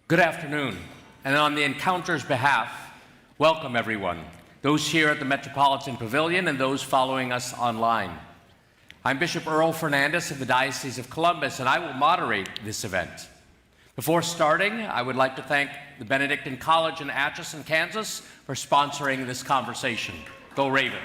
Good afternoon, and on the Encounter's behalf, welcome everyone, those here at the Metropolitan Pavilion and those following us online. I'm Bishop Earl Fernandes of the Diocese of Columbus, and I will moderate this event. Before starting, I would like to thank the Benedictine College in Atchison, Kansas, for sponsoring this conversation. Go Ravens.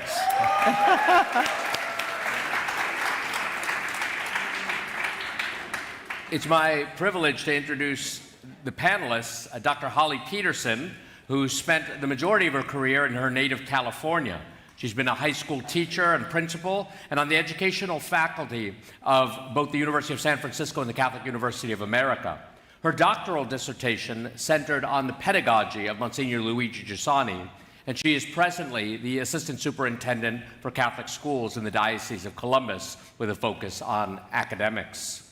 It's my privilege to introduce the panelists, Dr. Holly Peterson, who spent the majority of her career in her native California. She's been a high school teacher and principal and on the educational faculty of both the University of San Francisco and the Catholic University of America. Her doctoral dissertation centered on the pedagogy of Monsignor Luigi Giussani, and she is presently the Assistant Superintendent for Catholic Schools in the Diocese of Columbus with a focus on academics.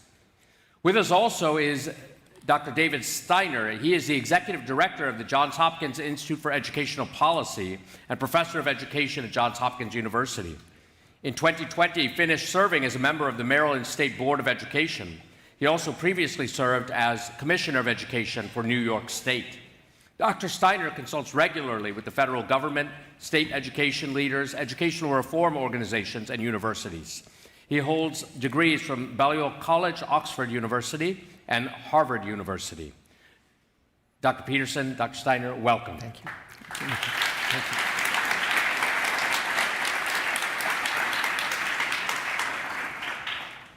With us also is Dr. David Steiner. He is the Executive Director of the Johns Hopkins Institute for Educational Policy and Professor of Education at Johns Hopkins University. In 2020, he finished serving as a member of the Maryland State Board of Education. He also previously served as Commissioner of Education for New York State. Dr. Steiner consults regularly with the federal government, state education leaders, educational reform organizations, and universities. He holds degrees from Balliol College, Oxford University, and Harvard University. Dr. Peterson, Dr. Steiner, welcome. Thank you. Thank you.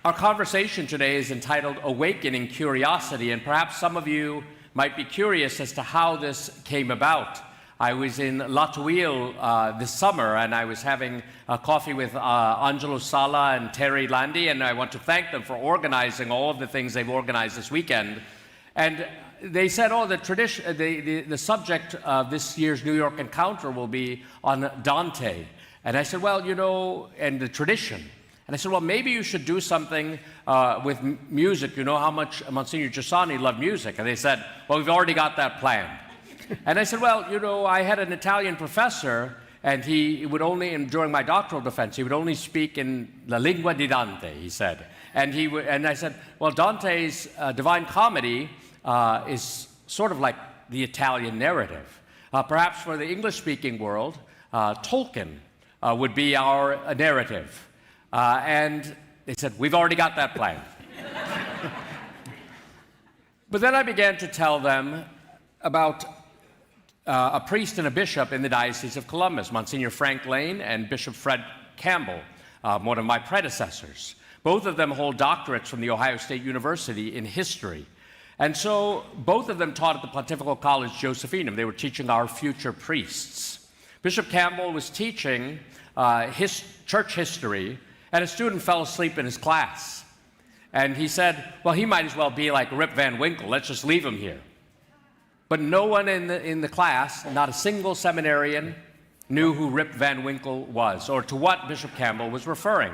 Our conversation today is entitled Awakening Curiosity, and perhaps some of you might be curious as to how this came about. I was in La Tuile this summer, and I was having coffee with Angelo Sala and Terry Landy, and I want to thank them for organizing all of the things they've organized this weekend. And they said, oh, the subject of this year's New York Encounter will be on Dante. And I said, well, you know, and the tradition. And I said, well, maybe you should do something with music. You know how much Monsignor Giussani loved music. And they said, well, we've already got that planned. And I said, well, you know, I had an Italian professor, and he would only, and during my doctoral defense, he would only speak in la lingua di Dante, he said. And I said, well, Dante's Divine Comedy is sort of like the Italian narrative. Perhaps for the English-speaking world, Tolkien would be our narrative. And they said, we've already got that planned. But then I began to tell them about a priest and a bishop in the Diocese of Columbus, Monsignor Frank Lane and Bishop Fred Campbell, one of my predecessors. Both of them hold doctorates from The Ohio State University in history. And so both of them taught at the Pontifical College Josephinum. They were teaching our future priests. Bishop Campbell was teaching church history, and a student fell asleep in his class. And he said, well, he might as well be like Rip Van Winkle. Let's just leave him here. But no one in the class, not a single seminarian, knew who Rip Van Winkle was or to what Bishop Campbell was referring.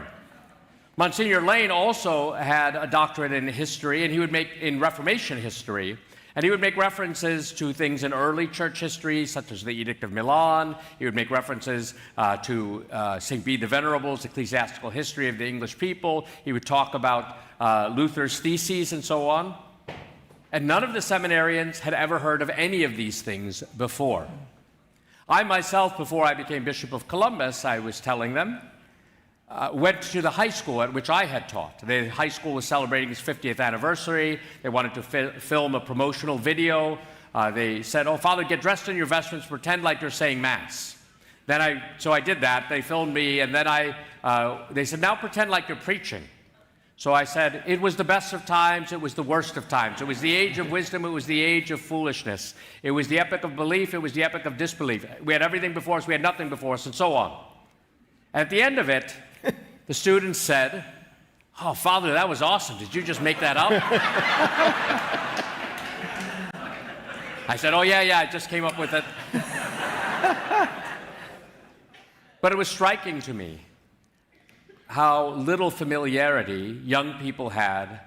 Monsignor Lane also had a doctorate in history, and he would make in Reformation history, and he would make references to things in early church history, such as the Edict of Milan. He would make references to St. Bede the Venerable's ecclesiastical history of the English people. He would talk about Luther's theses and so on. And none of the seminarians had ever heard of any of these things before. I myself, before I became Bishop of Columbus, I was telling them, went to the high school at which I had taught. The high school was celebrating its 50th anniversary. They wanted to film a promotional video. They said, oh, Father, get dressed in your vestments, pretend like you're saying Mass. So I did that. They filmed me, and then they said, now pretend like you're preaching. So I said, it was the best of times, it was the worst of times. It was the age of wisdom, it was the age of foolishness. It was the epoch of belief, it was the epoch of disbelief. We had everything before us, we had nothing before us, and so on. At the end of it, the students said, oh, Father, that was awesome. Did you just make that up? I said, oh, yeah, I just came up with it. But it was striking to me how little familiarity young people had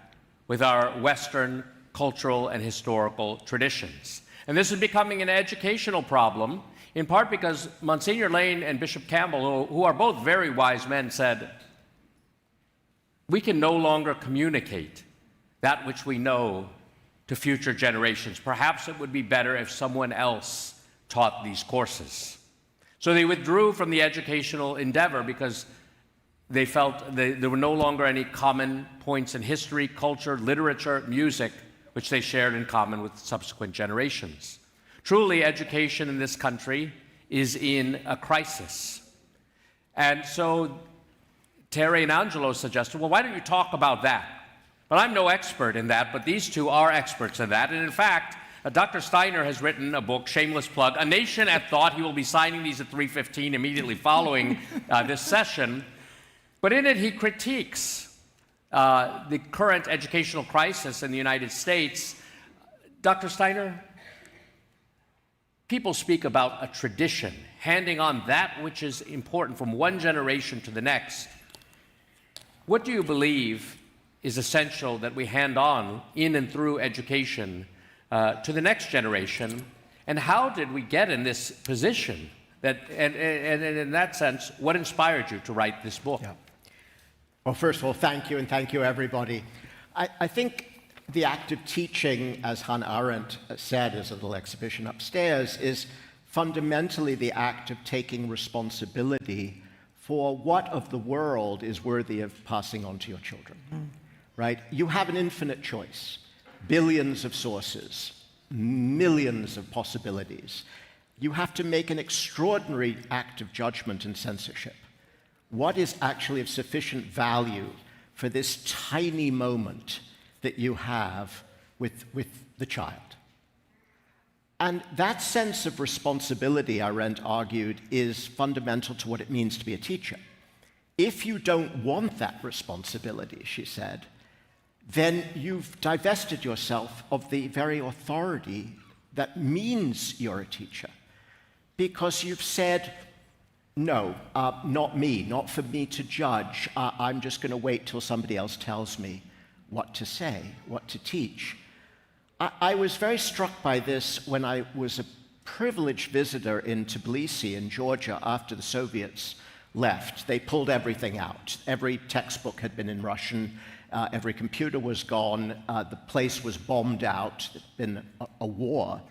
with our Western cultural and historical traditions. And this is becoming an educational problem, in part because Monsignor Lane and Bishop Campbell, who are both very wise men, said, we can no longer communicate that which we know to to future generations. Perhaps it would be better if someone else taught these courses. So they withdrew from the educational endeavor because they felt there were no longer any common points in history, culture, literature, music, which they shared in common with subsequent generations. Truly, education in this country is in a crisis. And so Terry and Angelo suggested, well, why don't you talk about that? But I'm no expert in that, but these two are experts in that. And in fact, Dr. Steiner has written a book, shameless plug, A Nation at Thought. He will be signing these at 3:15 immediately following this session. But in it, he critiques the current educational crisis in the United States. Dr. Steiner, people speak about a tradition, handing on that which is important from one generation to the next. What do you believe is essential that we hand on in and through education to the next generation? And how did we get in this position? And in that sense, what inspired you to write this book? Yeah. Well, first of all, thank you, and thank you, everybody. I think the act of teaching, as Hannah Arendt said, as a little exhibition upstairs, is fundamentally the act of taking responsibility for what of the world is worthy of passing on to your children, right? You have an infinite choice, billions of sources, millions of possibilities. You have to make an extraordinary act of judgment and censorship. What is actually of sufficient value for this tiny moment that you have with the child? And that sense of responsibility, Arendt argued, is fundamental to what it means to be a teacher. If you don't want that responsibility, she said, then you've divested yourself of the very authority that means you're a teacher. Because you've said, no, not me, not for me to judge. I'm just going to wait till somebody else tells me what to say, what to teach. I was very struck by this when I was a privileged visitor in Tbilisi in Georgia after the Soviets left. They pulled everything out. Every textbook had been in Russian. Every computer was gone. The place was bombed out. There'd been a war.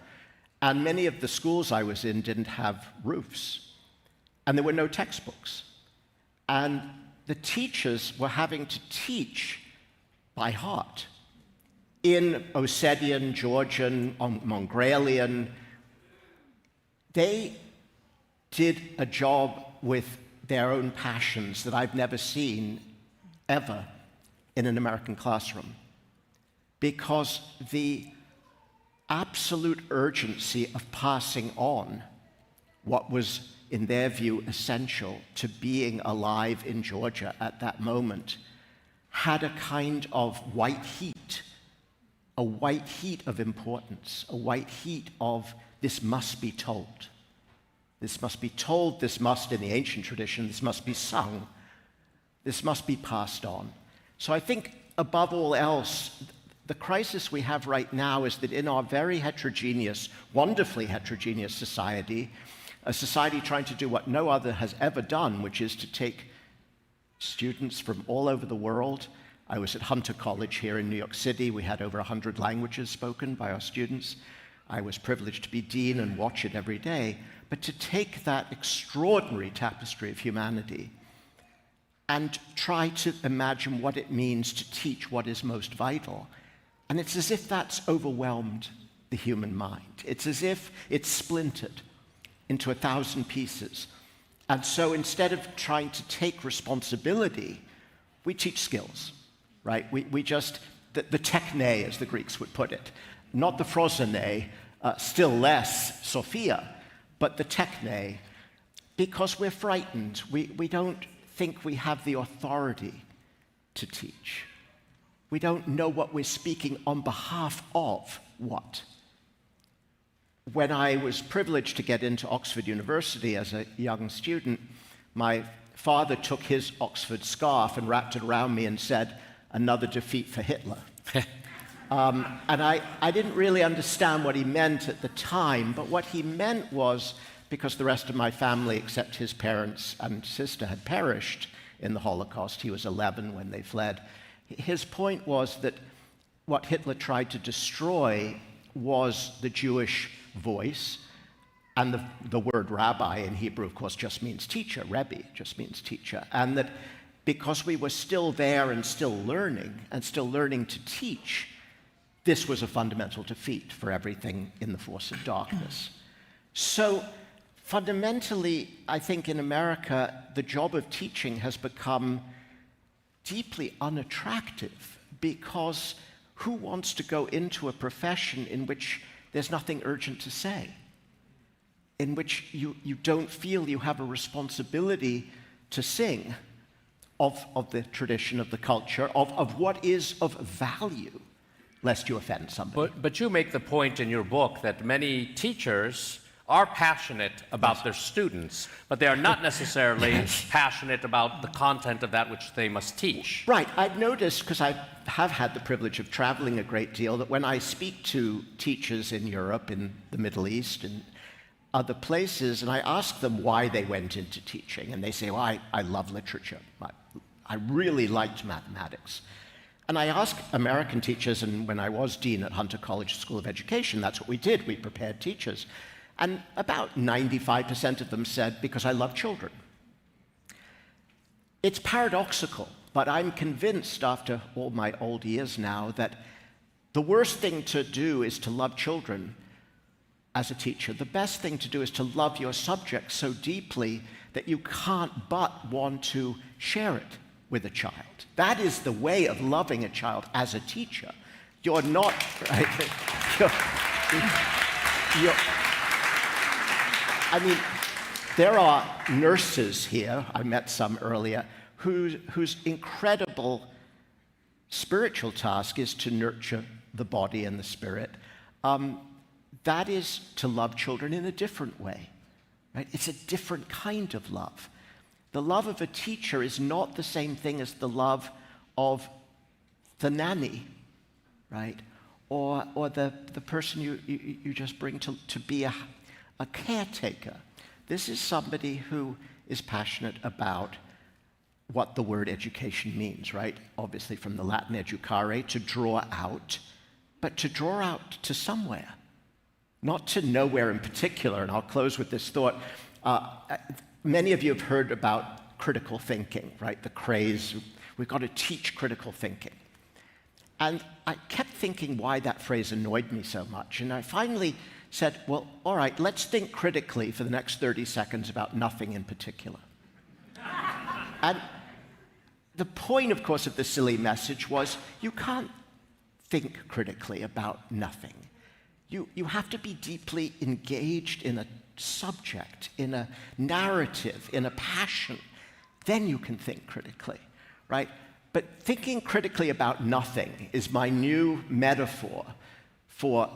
And many of the schools I was in didn't have roofs. And there were no textbooks. And the teachers were having to teach by heart in Ossetian, Georgian, Mongolian. They did a job with their own passions that I've never seen ever in an American classroom, because the absolute urgency of passing on what was, in their view, essential to being alive in Georgia at that moment had a kind of white heat of importance, a white heat of this must be told. This must be told, this must, in the ancient tradition, this must be sung, this must be passed on. So I think, above all else, the crisis we have right now is that in our very heterogeneous, wonderfully heterogeneous society, a society trying to do what no other has ever done, which is to take students from all over the world. I was at Hunter College here in New York City. We had over 100 languages spoken by our students. I was privileged to be dean and watch it every day. But to take that extraordinary tapestry of humanity and try to imagine what it means to teach what is most vital. And it's as if that's overwhelmed the human mind. It's as if it's splintered into 1,000 pieces. And so instead of trying to take responsibility, we teach skills, right? We just, the techne, as the Greeks would put it, not the phrosyne, still less Sophia, but the techne, because we're frightened. We don't think we have the authority to teach. We don't know what we're speaking on behalf of what. When I was privileged to get into Oxford University as a young student, my father took his Oxford scarf and wrapped it around me and said, "Another defeat for Hitler." And I didn't really understand what he meant at the time, but what he meant was, because the rest of my family, except his parents and sister, had perished in the Holocaust. He was 11 when they fled. His point was that what Hitler tried to destroy was the Jewish voice, and the word rabbi in Hebrew, of course, just means teacher. Rebbe just means teacher. And that because we were still there and still learning to teach, this was a fundamental defeat for everything in the force of darkness. So fundamentally, I think in America, the job of teaching has become deeply unattractive, because who wants to go into a profession in which there's nothing urgent to say, in which you don't feel you have a responsibility to sing of the tradition, of the culture, of what is of value, lest you offend somebody. But you make the point in your book that many teachers are passionate about their students, but they are not necessarily passionate about the content of that which they must teach. Right. I've noticed, because I have had the privilege of traveling a great deal, that when I speak to teachers in Europe, in the Middle East, and other places, and I ask them why they went into teaching, and they say, well, I love literature. I really liked mathematics. And I ask American teachers, and when I was dean at Hunter College School of Education, that's what we did. We prepared teachers. And about 95% of them said, because I love children. It's paradoxical, but I'm convinced after all my old years now that the worst thing to do is to love children as a teacher. The best thing to do is to love your subject so deeply that you can't but want to share it with a child. That is the way of loving a child as a teacher. You're not, right? I mean, there are nurses here, I met some earlier, whose incredible spiritual task is to nurture the body and the spirit. That is to love children in a different way, right? It's a different kind of love. The love of a teacher is not the same thing as the love of the nanny, right? Or the person you just bring to be a caretaker. This is somebody who is passionate about what the word education means, right? Obviously from the Latin educare, to draw out, but to draw out to somewhere, not to nowhere in particular. And I'll close with this thought. Many of you have heard about critical thinking, right? The craze, we've got to teach critical thinking. And I kept thinking why that phrase annoyed me so much. And I finally said, well, all right, let's think critically for the next 30 seconds about nothing in particular. And the point, of course, of the silly message was you can't think critically about nothing. You have to be deeply engaged in a subject, in a narrative, in a passion. Then you can think critically, right? But thinking critically about nothing is my new metaphor for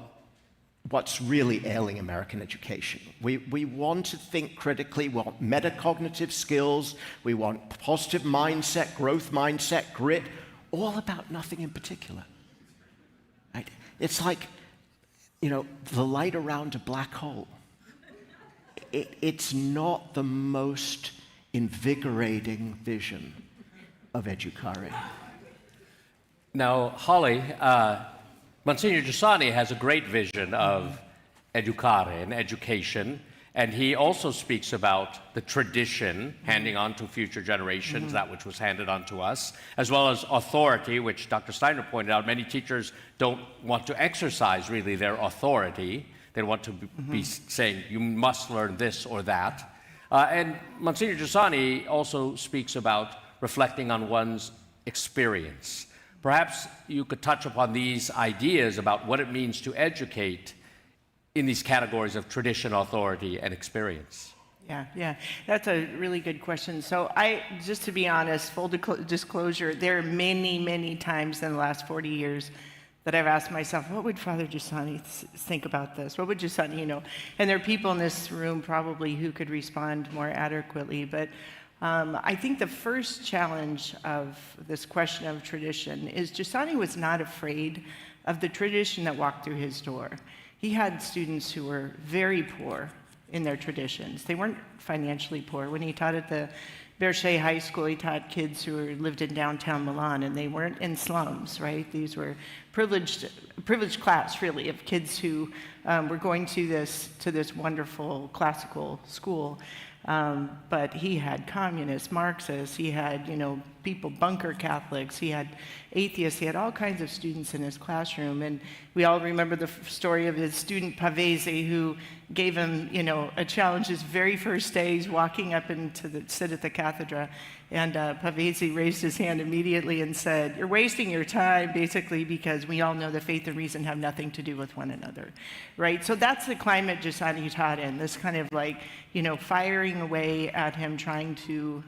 what's really ailing American education. We want to think critically, we want metacognitive skills, we want positive mindset, growth mindset, grit, all about nothing in particular. Right? It's like, the light around a black hole. It's not the most invigorating vision of educare. Now, Holly, Monsignor Giussani has a great vision of educare and education, and he also speaks about the tradition handing on to future generations, that which was handed on to us, as well as authority, which Dr. Steiner pointed out. Many teachers don't want to exercise really their authority. They want to be saying, you must learn this or that. And Monsignor Giussani also speaks about reflecting on one's experience. Perhaps you could touch upon these ideas about what it means to educate in these categories of tradition, authority, and experience. Yeah, that's a really good question. So just to be honest, full disclosure, there are many, many times in the last 40 years that I've asked myself, what would Father Giussani think about this? What would Giussani, And there are people in this room probably who could respond more adequately, but I think the first challenge of this question of tradition is Giussani was not afraid of the tradition that walked through his door. He had students who were very poor in their traditions. They weren't financially poor. When he taught at the Versailles High School, he taught kids who lived in downtown Milan, and they weren't in slums, right? These were privileged class, really, of kids who were going to this wonderful classical school. But he had communists, Marxists, he had, people, bunker Catholics, he had atheists, he had all kinds of students in his classroom. And we all remember the story of his student Pavese, who gave him, a challenge his very first day. He's walking up to sit at the cathedra, and Pavese raised his hand immediately and said, "You're wasting your time, basically, because we all know that faith and reason have nothing to do with one another," right? So that's the climate Giussani taught in, this kind of firing away at him, trying to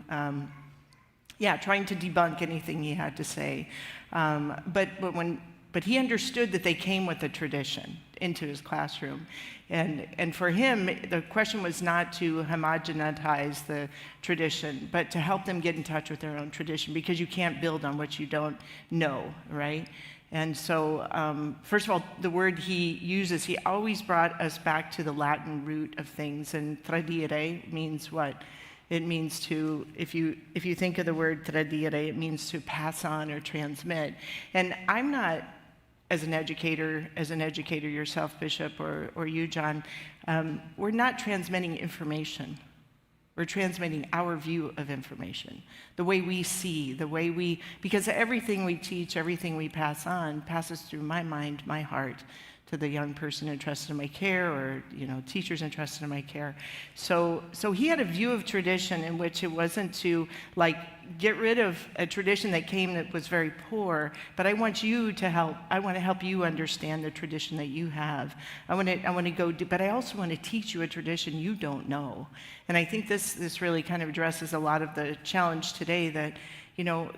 debunk anything he had to say. But he understood that they came with a tradition into his classroom. And for him, the question was not to homogenize the tradition, but to help them get in touch with their own tradition, because you can't build on what you don't know, right? And so, first of all, the word he uses, he always brought us back to the Latin root of things, and tradire means what? It means to, if you think of the word tradire, it means to pass on or transmit. And I'm not, as an educator yourself, Bishop, or you, John, we're not transmitting information. We're transmitting our view of information, the way we see, because everything we teach, everything we pass on, passes through my mind, my heart, to the young person entrusted in my care, or teachers entrusted in my care. So he had a view of tradition in which it wasn't to get rid of a tradition that was very poor, but I want to help you understand the tradition that you have. I want to but I also want to teach you a tradition you don't know. And I think this really kind of addresses a lot of the challenge today that,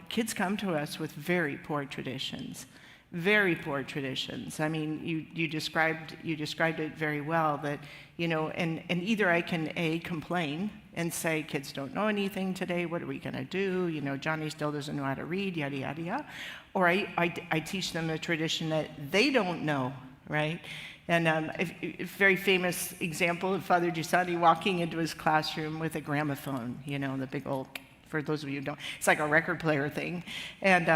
kids come to us with very poor traditions. Very poor traditions. I mean, you described it very well, that, and either I can complain and say, kids don't know anything today, what are we going to do? Johnny still doesn't know how to read, yada, yada, yada. Or I teach them a tradition that they don't know, right? And a very famous example of Father Giussani walking into his classroom with a gramophone, the big old, for those of you who don't, it's like a record player thing. And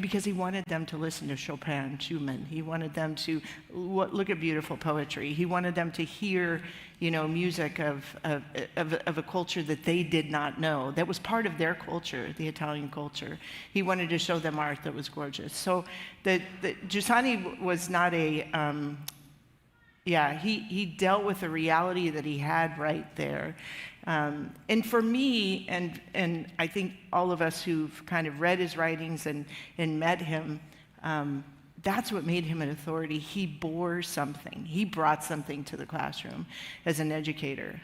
because he wanted them to listen to Chopin, Schumann. He wanted them to look at beautiful poetry. He wanted them to hear, music of a culture that they did not know, that was part of their culture, the Italian culture. He wanted to show them art that was gorgeous. So the Giussani was not he dealt with the reality that he had right there. And for me, and I think all of us who've kind of read his writings and met him, that's what made him an authority. He bore something. He brought something to the classroom as an educator.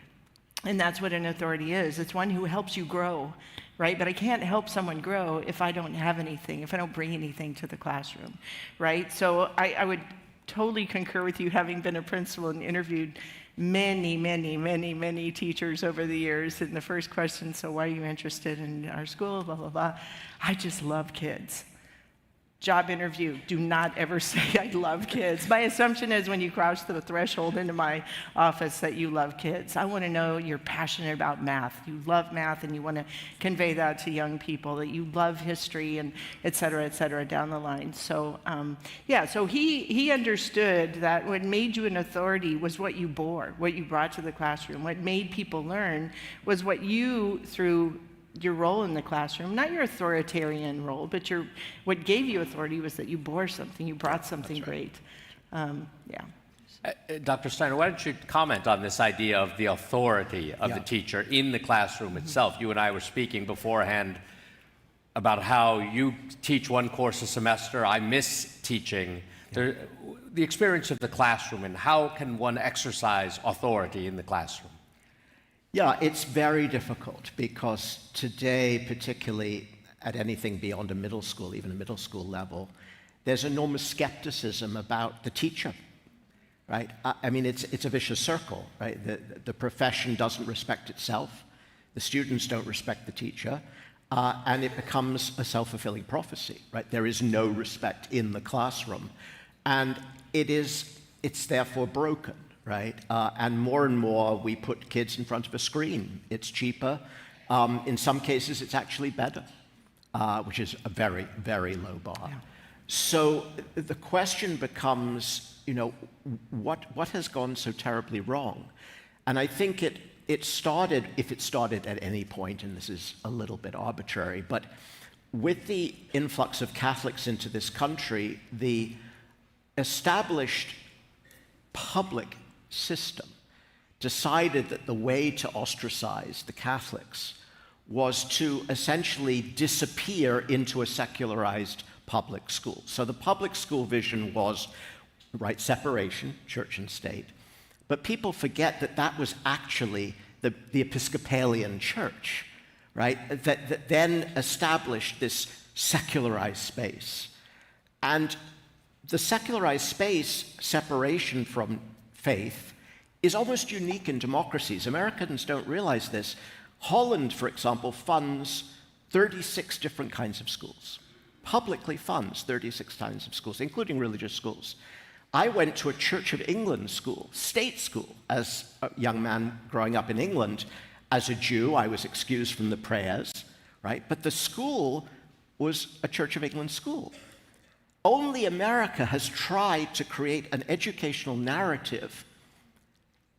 And that's what an authority is. It's one who helps you grow, right? But I can't help someone grow if I don't have anything, if I don't bring anything to the classroom, right? So I would totally concur with you, having been a principal and interviewed many teachers over the years. And the first question, so why are you interested in our school, blah, blah, blah. I just love kids. Job interview, do not ever say I love kids. My assumption is when you cross the threshold into my office that you love kids. I want to know you're passionate about math. You love math, and you want to convey that to young people, that you love history, and et cetera, down the line. So, so he understood that what made you an authority was what you bore, what you brought to the classroom. What made people learn was what you, through your role in the classroom, not your authoritarian role, but what gave you authority was that you bore something, you brought something great. Dr. Steiner, why don't you comment on this idea of the authority of the teacher in the classroom itself? You and I were speaking beforehand about how you teach one course a semester. I miss teaching. The experience of the classroom, and how can one exercise authority in the classroom? Yeah, it's very difficult, because today, particularly at anything beyond a middle school, even a middle school level, there's enormous skepticism about the teacher, right? I mean, it's a vicious circle, right? The profession doesn't respect itself, the students don't respect the teacher, and it becomes a self-fulfilling prophecy, right? There is no respect in the classroom, and it's therefore broken. Right? And more we put kids in front of a screen. It's cheaper. In some cases, it's actually better, which is a very, very low bar. Yeah. So the question becomes, what has gone so terribly wrong? And I think it started, if it started at any point, and this is a little bit arbitrary, but with the influx of Catholics into this country, the established public system decided that the way to ostracize the Catholics was to essentially disappear into a secularized public school. So the public school vision was, right, separation, church and state. But people forget that that was actually the Episcopalian Church, right, that then established this secularized space. And the secularized space, separation from faith, is almost unique in democracies. Americans don't realize this. Holland, for example, funds 36 different kinds of schools. Publicly funds 36 kinds of schools, including religious schools. I went to a Church of England school, state school, as a young man growing up in England. As a Jew, I was excused from the prayers, right? But the school was a Church of England school. Only America has tried to create an educational narrative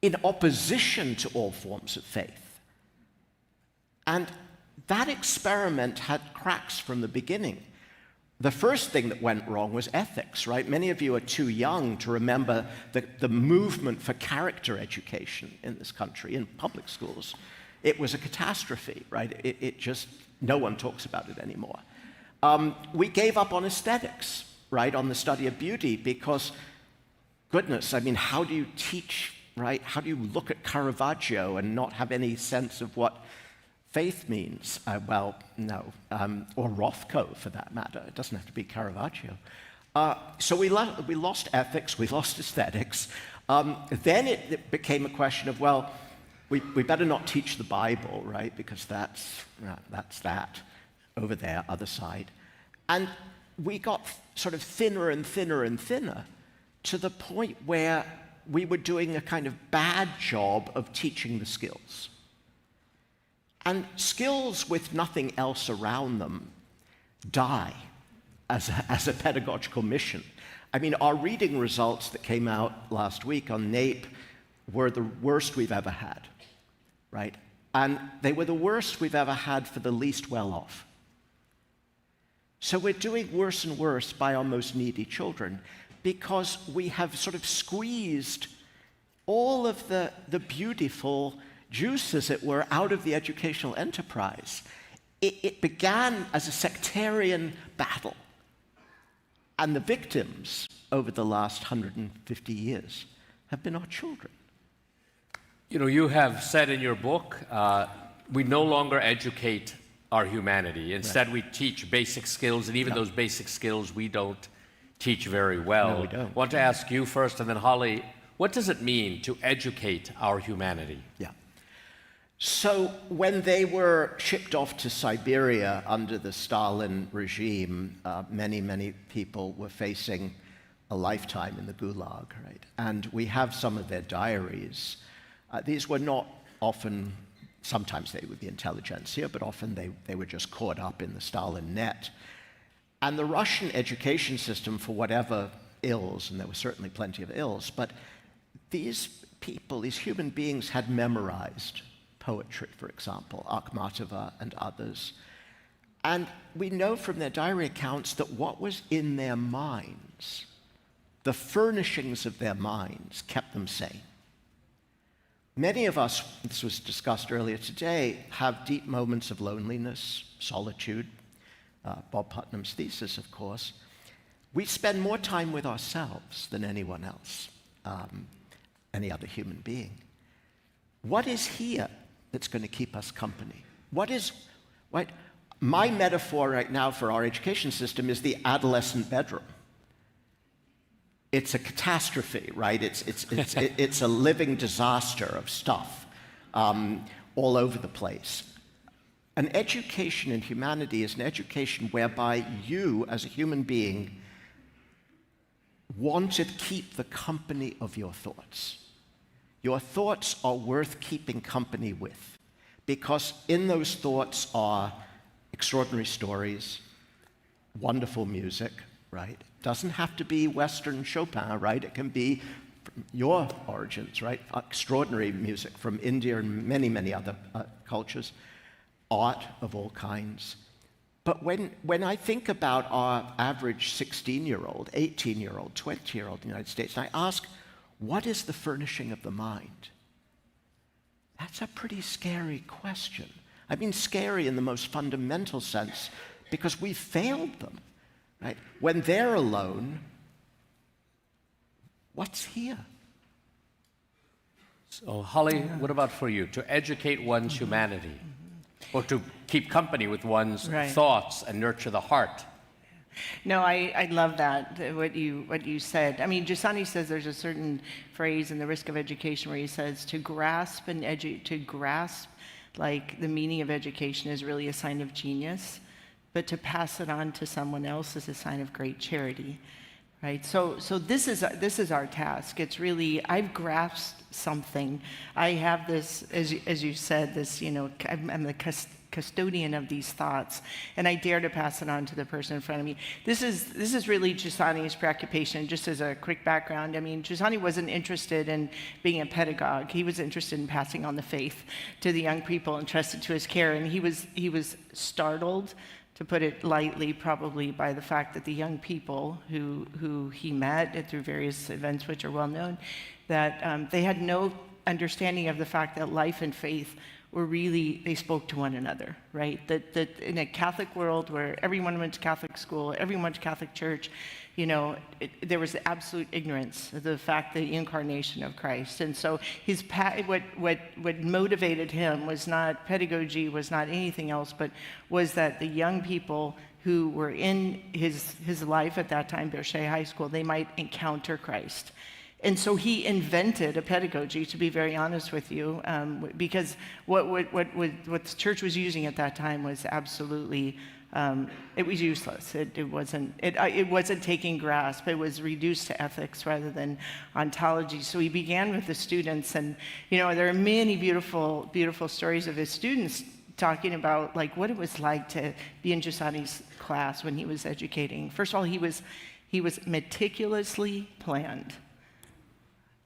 in opposition to all forms of faith. And that experiment had cracks from the beginning. The first thing that went wrong was ethics, right? Many of you are too young to remember the movement for character education in this country, in public schools. It was a catastrophe, right? It just, no one talks about it anymore. We gave up on aesthetics, right, on the study of beauty, because, goodness, I mean, how do you teach, right? How do you look at Caravaggio and not have any sense of what faith means? Well, no. Or Rothko, for that matter. It doesn't have to be Caravaggio. So we lost ethics, we lost aesthetics. Then it became a question of, well, we better not teach the Bible, right? Because that's that over there, other side. And we got sort of thinner and thinner and thinner to the point where we were doing a kind of bad job of teaching the skills. And skills with nothing else around them die as a pedagogical mission. I mean, our reading results that came out last week on NAEP were the worst we've ever had, right? And they were the worst we've ever had for the least well-off. So we're doing worse and worse by our most needy children because we have sort of squeezed all of the beautiful juice, as it were, out of the educational enterprise. It began as a sectarian battle. And the victims over the last 150 years have been our children. You have said in your book, we no longer educate our humanity. Instead, right. We teach basic skills, and even those basic skills we don't teach very well. No, we don't. I want to ask you first, and then Holly, what does it mean to educate our humanity? Yeah. So when they were shipped off to Siberia under the Stalin regime, many, many people were facing a lifetime in the Gulag, right? And we have some of their diaries. These were not often, sometimes they would be intelligentsia, but often they were just caught up in the Stalin net. And the Russian education system, for whatever ills, and there were certainly plenty of ills, but these people, these human beings had memorized poetry, for example, Akhmatova and others. And we know from their diary accounts that what was in their minds, the furnishings of their minds, kept them sane. Many of us, this was discussed earlier today, have deep moments of loneliness, solitude. Bob Putnam's thesis, of course. We spend more time with ourselves than anyone else, any other human being. What is here that's going to keep us company? Right? My metaphor right now for our education system is the adolescent bedroom. It's a catastrophe, right? It's a living disaster of stuff all over the place. An education in humanity is an education whereby you, as a human being, want to keep the company of your thoughts. Your thoughts are worth keeping company with because in those thoughts are extraordinary stories, wonderful music, right? Doesn't have to be Western Chopin, right? It can be from your origins, right? Extraordinary music from India and many, many other cultures, art of all kinds. But when I think about our average 16-year-old, 18-year-old, 20-year-old in the United States, and I ask, what is the furnishing of the mind? That's a pretty scary question. I mean scary in the most fundamental sense, because we failed them, right? When they're alone, what's here? So, Holly, what about for you? To educate one's humanity, or to keep company with one's thoughts and nurture the heart? No, I love that, what you said. I mean, Giussani says there's a certain phrase in The Risk of Education where he says to grasp like the meaning of education is really a sign of genius, but to pass it on to someone else is a sign of great charity. Right, so this is our task. It's really, I've grasped something. I have this, as you said, this, I'm the custodian of these thoughts, and I dare to pass it on to the person in front of me. This is really Giussani's preoccupation. Just as a quick background, I mean, Giussani wasn't interested in being a pedagogue. He was interested in passing on the faith to the young people entrusted to his care, and he was startled, to put it lightly, probably by the fact that the young people who he met through various events which are well known, that they had no understanding of the fact that life and faith were really, they spoke to one another, right? That in a Catholic world where everyone went to Catholic school, everyone went to Catholic church, there was absolute ignorance of the fact, the incarnation of Christ. And so what motivated him was not pedagogy, was not anything else, but was that the young people who were in his life at that time, Berchet High School, they might encounter Christ. And so he invented a pedagogy, to be very honest with you, because what the church was using at that time was absolutely, it was useless. It wasn't taking grasp. It was reduced to ethics rather than ontology. So he began with the students, and there are many beautiful, beautiful stories of his students talking about like what it was like to be in Giussani's class when he was educating. First of all, he was meticulously planned.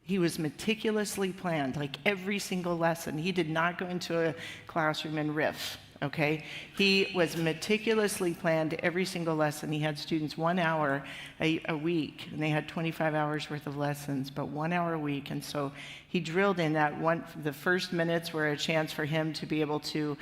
He was meticulously planned, like every single lesson. He did not go into a classroom and riff, okay? He was meticulously planned every single lesson. He had students 1 hour a week, and they had 25 hours worth of lessons, but 1 hour a week. And so he drilled in that the first minutes were a chance for him to be able to,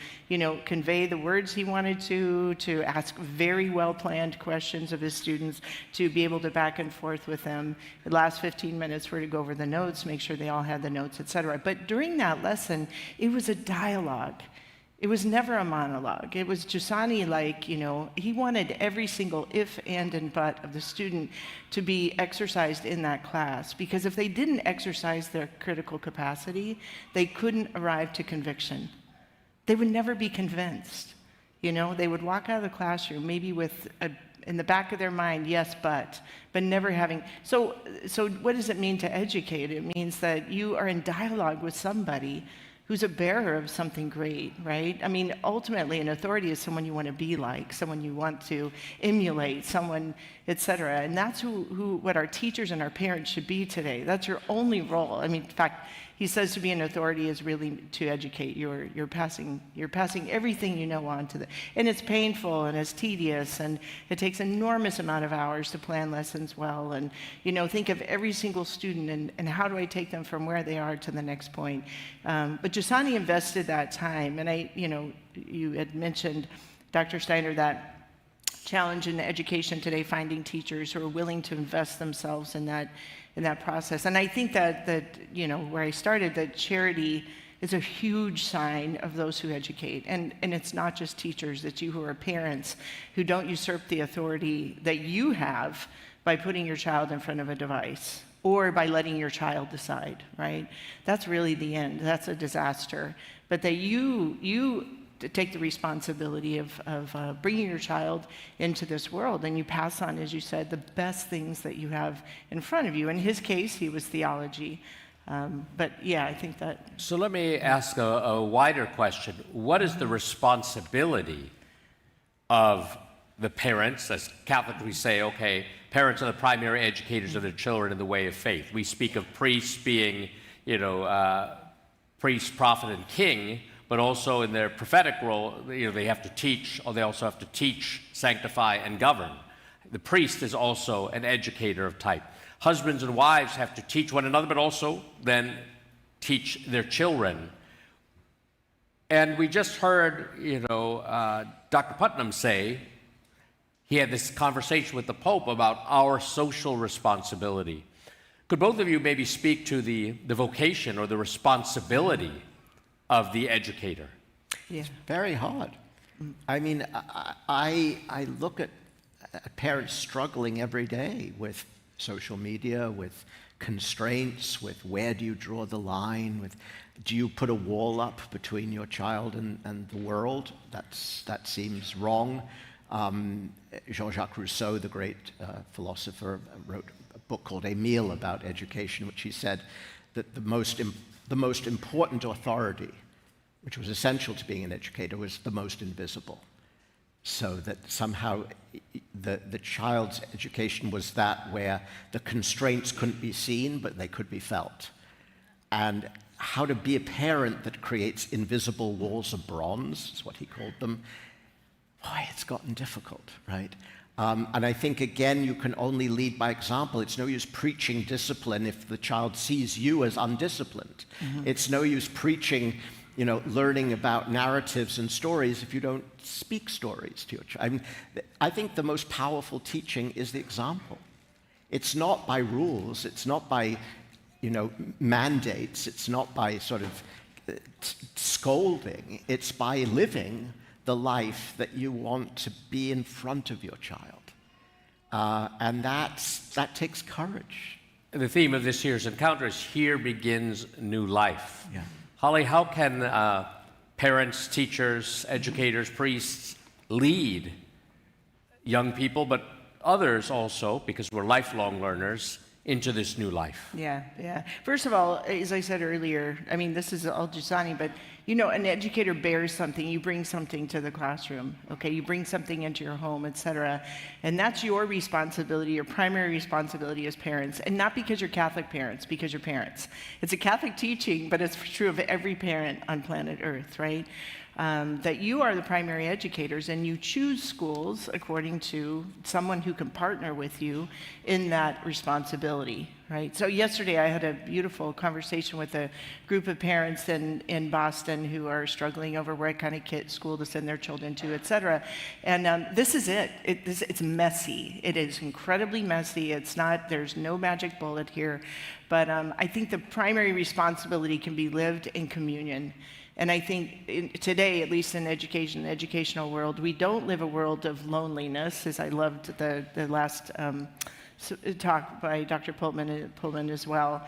convey the words he wanted to ask very well-planned questions of his students, to be able to back and forth with them. The last 15 minutes were to go over the notes, make sure they all had the notes, etc. But during that lesson, it was a dialogue. It was never a monologue. It was Giussani, he wanted every single if, and but of the student to be exercised in that class, because if they didn't exercise their critical capacity, they couldn't arrive to conviction. They would never be convinced. They would walk out of the classroom maybe with in the back of their mind, yes, but never having. So what does it mean to educate? It means that you are in dialogue with somebody who's a bearer of something great, right? I mean, ultimately, an authority is someone you want to be like, someone you want to emulate, someone, etc. And that's what our teachers and our parents should be today. That's your only role. I mean, in fact, he says to be an authority is really to educate. You're passing everything you know on to the, and it's painful and it's tedious and it takes enormous amount of hours to plan lessons well, and think of every single student and how do I take them from where they are to the next point. But Giussani invested that time, and you had mentioned, Dr. Steiner, that challenge in education today, finding teachers who are willing to invest themselves in that process. And I think that where I started, that charity is a huge sign of those who educate. And it's not just teachers, it's you who are parents who don't usurp the authority that you have by putting your child in front of a device or by letting your child decide, right? That's really the end. That's a disaster. But that you take the responsibility of bringing your child into this world, and you pass on, as you said, the best things that you have in front of you. In his case, he was theology. But yeah, I think that. So let me ask a wider question. What is the responsibility of the parents? As Catholics, we say, okay, parents are the primary educators of their children in the way of faith. We speak of priests being, priest, prophet, and king, but also in their prophetic role, they have to teach, or they also have to teach, sanctify, and govern. The priest is also an educator of type. Husbands and wives have to teach one another, but also then teach their children. And we just heard, Dr. Putnam say, he had this conversation with the Pope about our social responsibility. Could both of you maybe speak to the vocation or the responsibility of the educator? Yeah. It's very hard. I mean, I look at parents struggling every day with social media, with constraints, with where do you draw the line, with do you put a wall up between your child and the world? That seems wrong. Jean-Jacques Rousseau, the great philosopher, wrote a book called Emile about education, which he said that the most important authority, which was essential to being an educator, was the most invisible. So that somehow the child's education was that where the constraints couldn't be seen, but they could be felt. And how to be a parent that creates invisible walls of bronze, is what he called them. Boy, it's gotten difficult, right? And I think, again, you can only lead by example. It's no use preaching discipline if the child sees you as undisciplined. Mm-hmm. It's no use preaching, learning about narratives and stories if you don't speak stories to your child. I think the most powerful teaching is the example. It's not by rules. It's not by, mandates. It's not by sort of scolding. It's by living the life that you want to be in front of your child. And that takes courage. The theme of this year's encounter is Here Begins New Life. Yeah. Holly, how can parents, teachers, educators, priests lead young people, but others also, because we're lifelong learners, into this new life? Yeah. First of all, as I said earlier, this is all Giussani, but an educator bears something. You bring something to the classroom, okay? You bring something into your home, etc. And that's your responsibility, your primary responsibility as parents. And not because you're Catholic parents, because you're parents. It's a Catholic teaching, but it's true of every parent on planet Earth, right? That you are the primary educators and you choose schools according to someone who can partner with you in that responsibility, right? So yesterday I had a beautiful conversation with a group of parents in Boston who are struggling over what kind of school to send their children to, et cetera. And this is it. It's messy. It is incredibly messy. There's no magic bullet here. But I think the primary responsibility can be lived in communion. And I think today, at least in education, the educational world, we don't live a world of loneliness, as I loved the last talk by Dr. Pullman as well.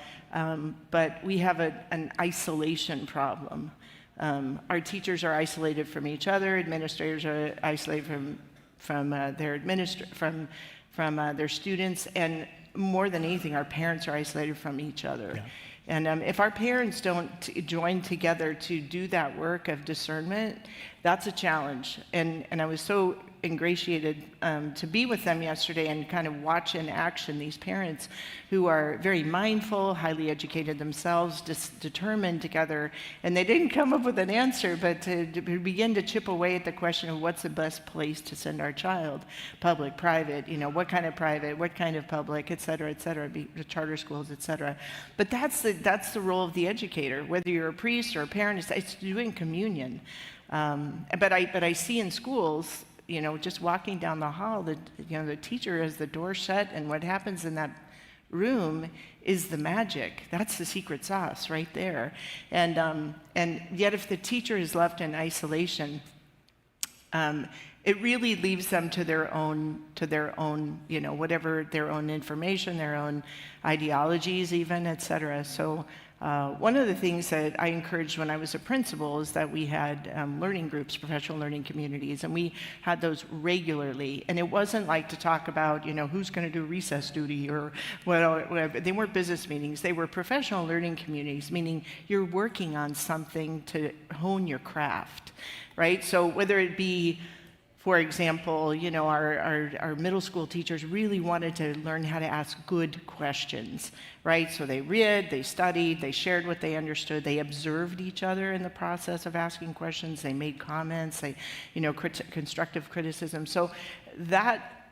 But we have an isolation problem. Our teachers are isolated from each other. Administrators are isolated from their students, and more than anything, our parents are isolated from each other. Yeah. And if our parents don't join together to do that work of discernment, that's a challenge. And I was so ingratiated to be with them yesterday and kind of watch in action these parents who are very mindful, highly educated themselves, determined together. And they didn't come up with an answer, but to begin to chip away at the question of what's the best place to send our child, public, private, what kind of private, what kind of public, et cetera, the charter schools, et cetera. But that's the role of the educator, whether you're a priest or a parent, it's doing communion. But I see in schools, just walking down the hall, the teacher has the door shut, and what happens in that room is the magic. That's the secret sauce right there. And yet, if the teacher is left in isolation, it really leaves them to their own, whatever their own information, their own ideologies, even, et cetera. So One of the things that I encouraged when I was a principal is that we had learning groups, professional learning communities, and we had those regularly. And it wasn't like to talk about, who's going to do recess duty or whatever. They weren't business meetings. They were professional learning communities, meaning you're working on something to hone your craft, right? So whether it be, for example, our middle school teachers really wanted to learn how to ask good questions, right? So they read, they studied, they shared what they understood, they observed each other in the process of asking questions, they made comments, constructive criticism. So that,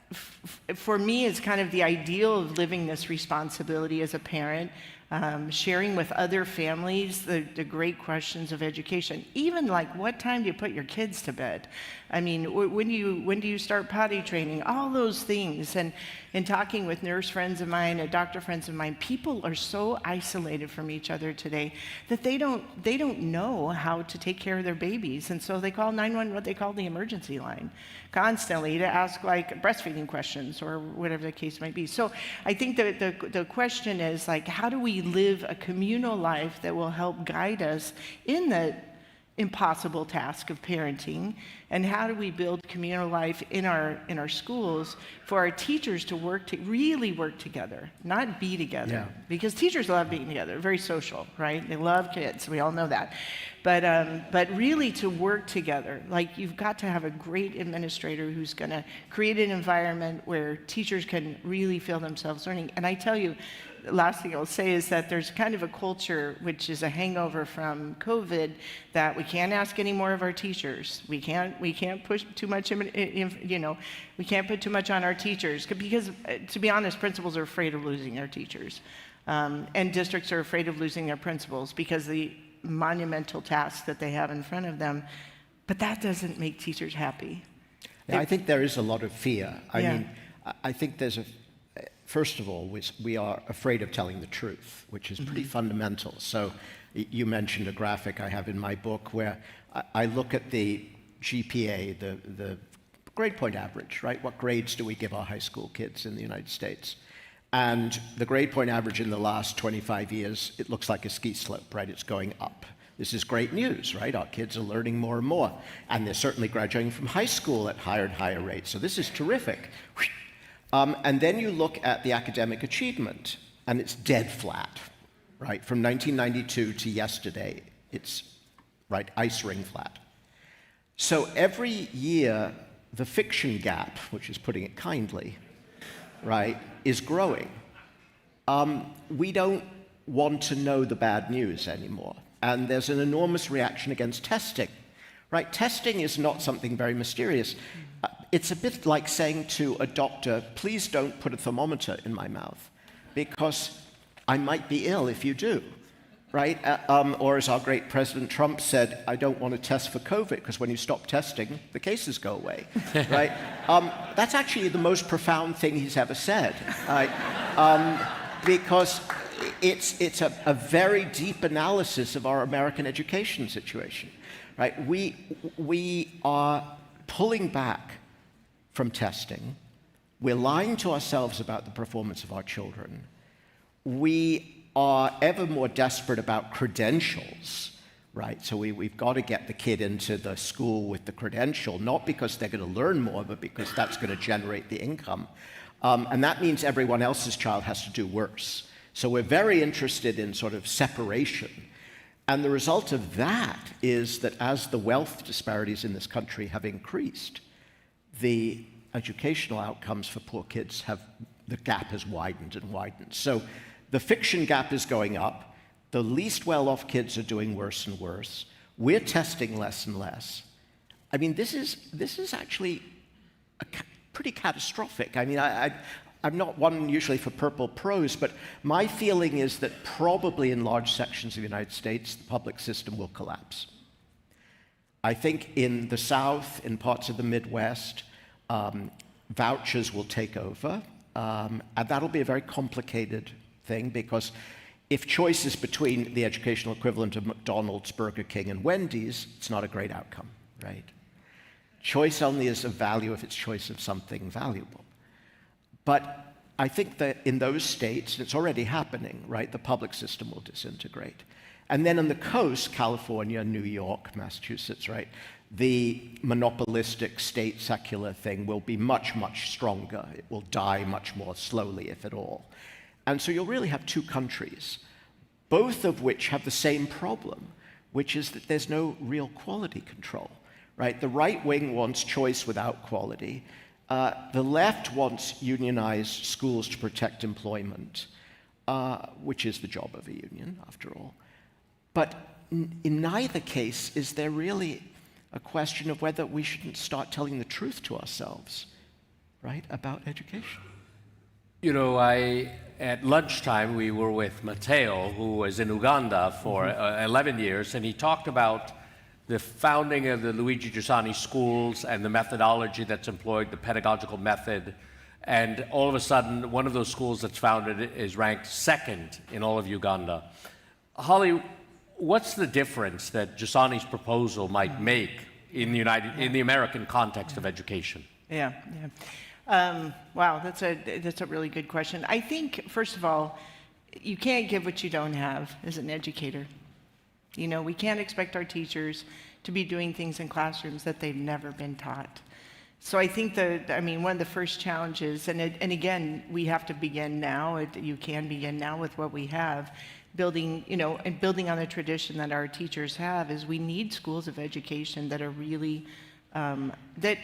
for me, is kind of the ideal of living this responsibility as a parent, sharing with other families the great questions of education. Even like, what time do you put your kids to bed? I mean, when do you start potty training? All those things. And in talking with nurse friends of mine and doctor friends of mine, people are so isolated from each other today that they don't know how to take care of their babies. And so they call 911, what they call the emergency line, constantly to ask like breastfeeding questions or whatever the case might be. So I think that the question is like, how do we live a communal life that will help guide us in the impossible task of parenting, and how do we build communal life in our schools for our teachers to really work together, not be together. Yeah. Because teachers love being together, they're very social, right? They love kids, we all know that. But really to work together, like you've got to have a great administrator who's going to create an environment where teachers can really feel themselves learning. And I tell you, the last thing I'll say is that there's kind of a culture, which is a hangover from COVID, that we can't ask any more of our teachers. We can't push too much, we can't put too much on our teachers, because to be honest, principals are afraid of losing their teachers. And districts are afraid of losing their principals because the monumental task that they have in front of them. But that doesn't make teachers happy. Yeah, I think there is a lot of fear. I Yeah. mean, I think first of all, we are afraid of telling the truth, which is pretty fundamental. So you mentioned a graphic I have in my book where I look at the GPA, the grade point average, right? What grades do we give our high school kids in the United States? And the grade point average in the last 25 years, it looks like a ski slope, right? It's going up. This is great news, right? Our kids are learning more and more. And they're certainly graduating from high school at higher and higher rates. So this is terrific. And then you look at the academic achievement, and it's dead flat, right? From 1992 to yesterday, it's, right, ice ring flat. So every year, the fiction gap, which is putting it kindly, right, is growing. We don't want to know the bad news anymore. And there's an enormous reaction against testing, right? Testing is not something very mysterious. It's a bit like saying to a doctor, please don't put a thermometer in my mouth, because I might be ill if you do, right? Or as our great President Trump said, I don't want to test for COVID, because when you stop testing, the cases go away, right? That's actually the most profound thing he's ever said, right? Because it's a very deep analysis of our American education situation, right? We are pulling back from testing. We're lying to ourselves about the performance of our children. We are ever more desperate about credentials, right? So we've got to get the kid into the school with the credential, not because they're going to learn more, but because that's going to generate the income. And that means everyone else's child has to do worse. So we're very interested in sort of separation. And the result of that is that as the wealth disparities in this country have increased, the educational outcomes for poor kids the gap has widened and widened. So the fiction gap is going up. The least well-off kids are doing worse and worse. We're testing less and less. I mean, this is actually pretty catastrophic. I mean, I'm not one usually for purple prose, but my feeling is that probably in large sections of the United States, the public system will collapse. I think in the South, in parts of the Midwest, vouchers will take over, and that'll be a very complicated thing, because if choice is between the educational equivalent of McDonald's, Burger King, and Wendy's, it's not a great outcome, right? Choice only is of value if it's choice of something valuable. But I think that in those states, it's already happening, right? The public system will disintegrate. And then on the coast, California, New York, Massachusetts, right? The monopolistic state secular thing will be much, much stronger. It will die much more slowly, if at all. And so you'll really have two countries, both of which have the same problem, which is that there's no real quality control, right? The right wing wants choice without quality. The left wants unionized schools to protect employment, which is the job of a union, after all. But in neither case is there really a question of whether we shouldn't start telling the truth to ourselves, right, about education. You know, at lunchtime, we were with Matteo, who was in Uganda for 11 years, and he talked about the founding of the Luigi Giussani schools and the methodology that's employed, the pedagogical method. And all of a sudden, one of those schools that's founded is ranked second in all of Uganda. Holly, what's the difference that Giussani's proposal might make in the American context of education? Wow, that's a really good question. I think, first of all, you can't give what you don't have as an educator. You know, we can't expect our teachers to be doing things in classrooms that they've never been taught. So I think one of the first challenges, and again, we have to begin now. You can begin now with what we have. Building on the tradition that our teachers have, is we need schools of education that are really that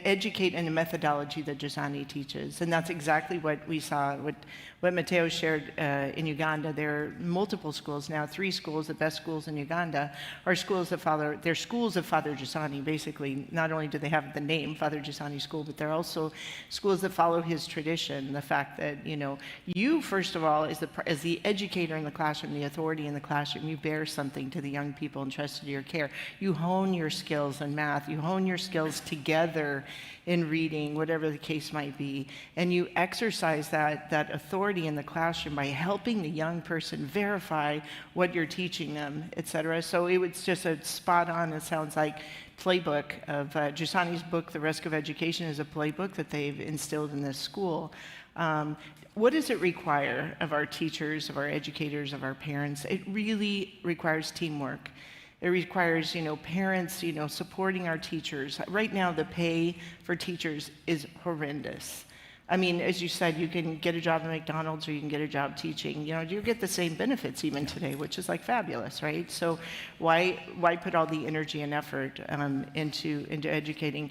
educate in a methodology that Giussani teaches. And that's exactly what we saw, what Matteo shared in Uganda. There are multiple schools now, 3 schools, the best schools in Uganda, are schools that follow, they're schools of Father Giussani, basically. Not only do they have the name Father Giussani School, but they're also schools that follow his tradition. The fact that, you, first of all, as the educator in the classroom, the authority in the classroom, you bear something to the young people entrusted to your care. You hone your skills in math, you hone your skills together in reading, whatever the case might be, and you exercise that authority in the classroom by helping the young person verify what you're teaching them, etc. So it was just a spot on, it sounds like, playbook of Giussani's book, The Risk of Education, is a playbook that they've instilled in this school. What does it require of our teachers, of our educators, of our parents? It really requires teamwork. It requires, parents, supporting our teachers. Right now, the pay for teachers is horrendous. I mean, as you said, you can get a job at McDonald's or you can get a job teaching. You get the same benefits even today, which is like fabulous, right? So why put all the energy and effort into educating?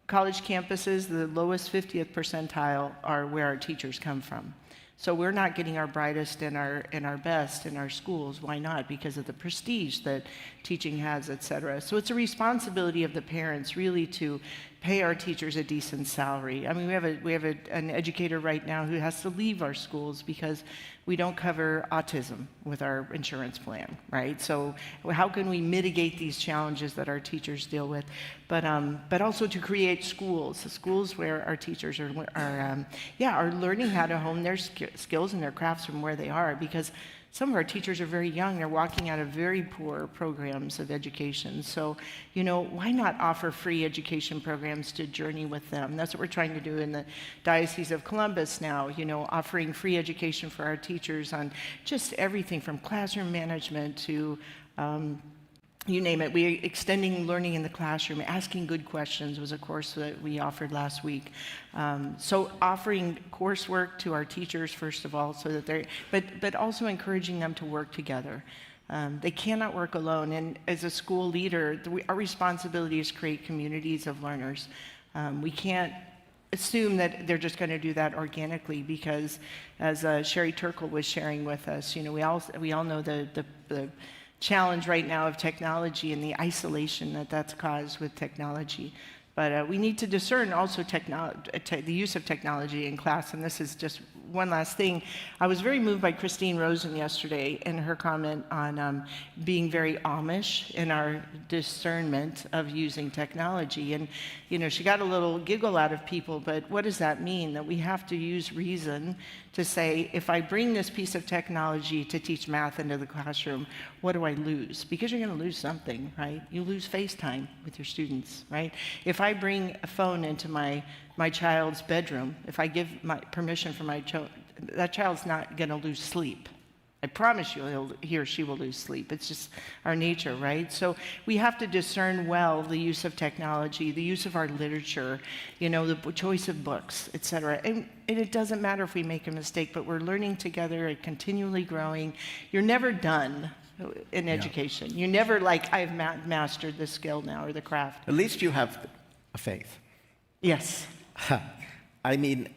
College campuses, the lowest 50th percentile are where our teachers come from. So we're not getting our brightest and our best in our schools. Why not? Because of the prestige that teaching has, et cetera. So it's a responsibility of the parents really to pay our teachers a decent salary. I mean, we have an educator right now who has to leave our schools because we don't cover autism with our insurance plan, right? So how can we mitigate these challenges that our teachers deal with? But also to create schools where our teachers are learning how to hone their skills and their crafts from where they are, because some of our teachers are very young. They're walking out of very poor programs of education. So, why not offer free education programs to journey with them? That's what we're trying to do in the Diocese of Columbus now, offering free education for our teachers on just everything from classroom management to you name it. We extending learning in the classroom. Asking good questions was a course that we offered last week. So offering coursework to our teachers, first of all, so that but also encouraging them to work together. They cannot work alone. And as a school leader, our responsibility is to create communities of learners. We can't assume that they're just going to do that organically, because as Sherry Turkle was sharing with us, we all know the challenge right now of technology and the isolation that's caused with technology. But we need to discern also the use of technology in class. And this is just one last thing. I was very moved by Christine Rosen yesterday and her comment on being very Amish in our discernment of using technology. And, she got a little giggle out of people, but what does that mean? That we have to use reason to say, if I bring this piece of technology to teach math into the classroom, what do I lose? Because you're going to lose something, right? You lose FaceTime with your students, right? If I bring a phone into my child's bedroom, if I give my permission for my child, that child's not going to lose sleep. I promise you he or she will lose sleep. It's just our nature, right? So we have to discern well the use of technology, the use of our literature, the choice of books, et cetera. And it doesn't matter if we make a mistake, but we're learning together and continually growing. You're never done in education. You're never like, I've mastered the skill now or the craft. At least you have a faith. Yes. I mean,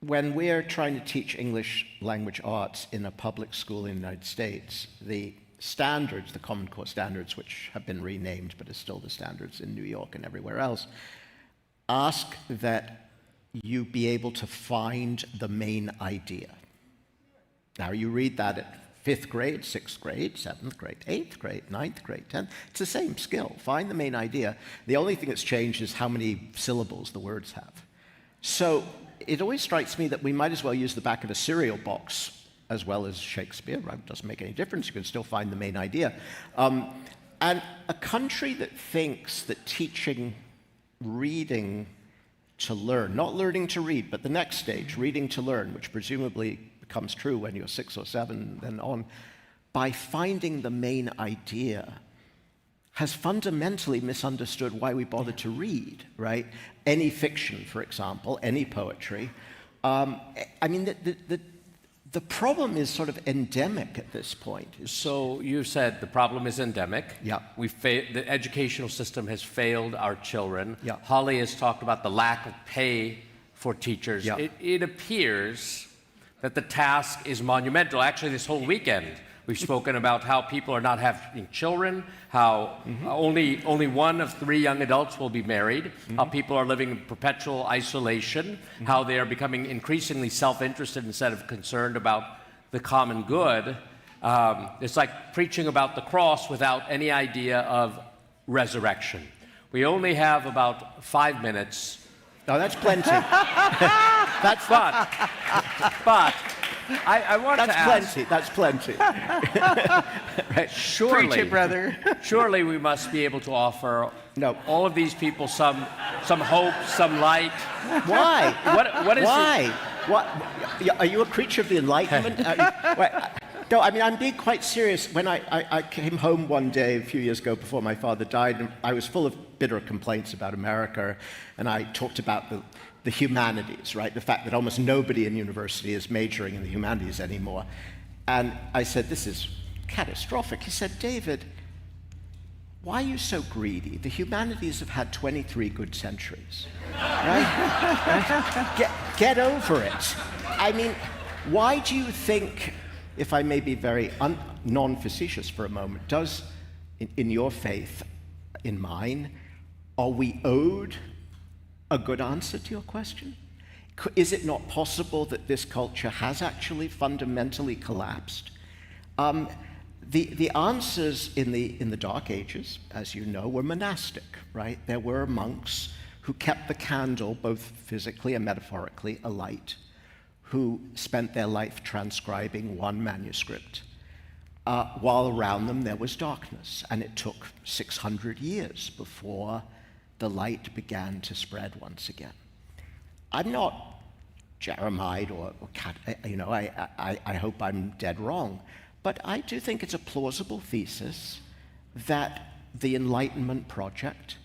when we're trying to teach English language arts in a public school in the United States, the standards, the Common Core standards, which have been renamed but are still the standards in New York and everywhere else, ask that you be able to find the main idea. Now, you read that at 5th grade, 6th grade, 7th grade, 8th grade, 9th grade, 10th. It's the same skill. Find the main idea. The only thing that's changed is how many syllables the words have. So it always strikes me that we might as well use the back of a cereal box as well as Shakespeare. Right? It doesn't make any difference. You can still find the main idea. And a country that thinks that teaching reading to learn, not learning to read, but the next stage, reading to learn, which presumably becomes true when you're 6 or 7 and on, by finding the main idea, has fundamentally misunderstood why we bother to read, right? Any fiction, for example, any poetry. I mean, the problem is sort of endemic at this point. So you said the problem is endemic. Yeah. The educational system has failed our children. Yeah. Holly has talked about the lack of pay for teachers. Yeah. It appears that the task is monumental. Actually, this whole weekend, we've spoken about how people are not having children, how only 1 of 3 young adults will be married, how people are living in perpetual isolation, how they are becoming increasingly self-interested instead of concerned about the common good. It's like preaching about the cross without any idea of resurrection. We only have about 5 minutes. No, that's plenty. But I want to ask. That's plenty. Right, surely, Preach it, brother. surely we must be able to offer No. all of these people some hope, some light. Why? What is Why? What? Are you a creature of the Enlightenment? No, I mean, I'm being quite serious. When I came home one day a few years ago before my father died, and I was full of bitter complaints about America, and I talked about the humanities, right? The fact that almost nobody in university is majoring in the humanities anymore. And I said, this is catastrophic. He said, David, why are you so greedy? The humanities have had 23 good centuries, right? Get over it. I mean, why do you think, if I may be very non-facetious for a moment, does, in your faith, in mine, are we owed a good answer to your question? Is it not possible that this culture has actually fundamentally collapsed? The answers in the Dark Ages, as you know, were monastic, right? There were monks who kept the candle, both physically and metaphorically, alight, who spent their life transcribing one manuscript, while around them there was darkness, and it took 600 years before the light began to spread once again. I'm not Jeremiah or I hope I'm dead wrong, but I do think it's a plausible thesis that the Enlightenment project,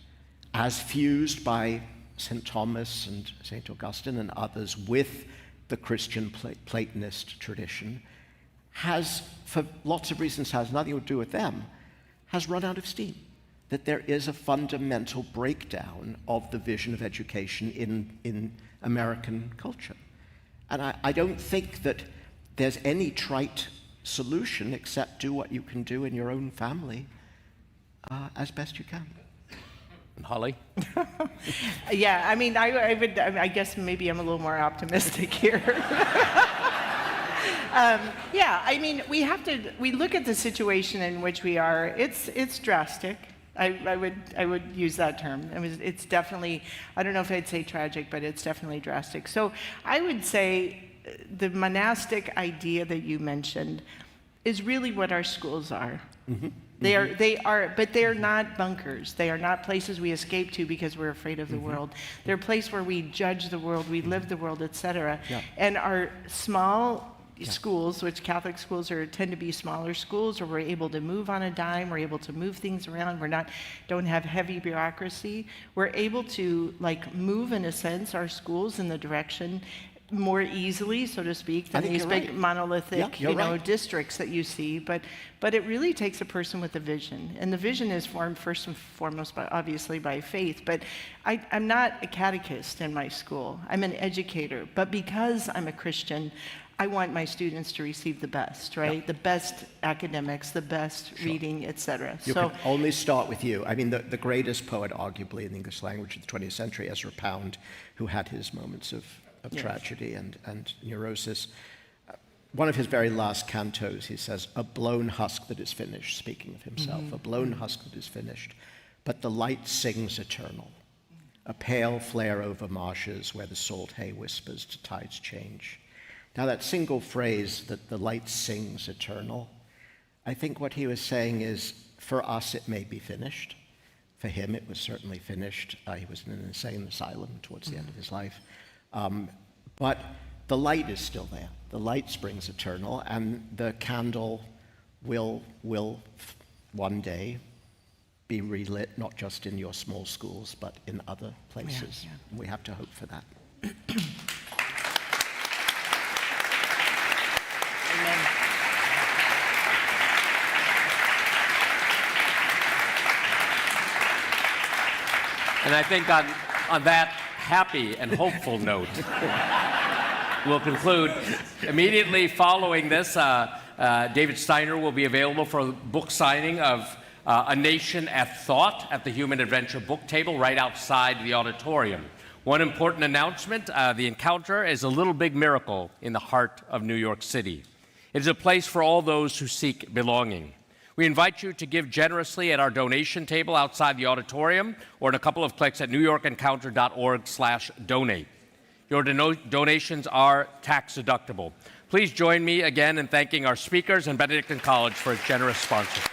as fused by St. Thomas and St. Augustine and others with the Christian Platonist tradition, has, for lots of reasons has nothing to do with them, has run out of steam. That there is a fundamental breakdown of the vision of education in American culture. And I don't think that there's any trite solution except do what you can do in your own family as best you can. Holly? Yeah, I mean, I guess maybe I'm a little more optimistic here. Yeah, I mean, we look at the situation in which we are. It's drastic. I would use that term. I mean, it's definitely, I don't know if I'd say tragic, but it's definitely drastic. So I would say the monastic idea that you mentioned is really what our schools are. They are, but they're not bunkers. They are not places we escape to because we're afraid of the world. They're a place where we judge the world, we live the world, etc. Yeah. And our small schools, which Catholic schools tend to be smaller schools, where we're able to move on a dime, we're able to move things around, don't have heavy bureaucracy. We're able to move, in a sense, our schools in the direction more easily, so to speak, than these big monolithic, districts that you see. But it really takes a person with a vision, and the vision is formed first and foremost, obviously, by faith. But I'm not a catechist in my school. I'm an educator. But because I'm a Christian, I want my students to receive the best, right? The best academics, the best reading, etc. You can only start with you. I mean, the greatest poet, arguably, in the English language of the 20th century, Ezra Pound, who had his moments of tragedy and neurosis. One of his very last cantos, he says, "A blown husk that is finished," speaking of himself, "a blown husk that is finished, but the light sings eternal. A pale flare over marshes where the salt hay whispers to tide's change." Now that single phrase, that the light sings eternal, I think what he was saying is, for us it may be finished. For him it was certainly finished. He was in an insane asylum towards the end of his life. But the light is still there. The light springs eternal, and the candle will one day be relit, not just in your small schools, but in other places. We have to hope for that. Amen. And I think on that happy and hopeful note, we'll conclude. Immediately following this, David Steiner will be available for a book signing of A Nation at Thought at the Human Adventure book table right outside the auditorium. One important announcement, the encounter is a little big miracle in the heart of New York City. It is a place for all those who seek belonging. We invite you to give generously at our donation table outside the auditorium or in a couple of clicks at newyorkencounter.org/donate. Your donations are tax deductible. Please join me again in thanking our speakers and Benedictine College for its generous sponsorship.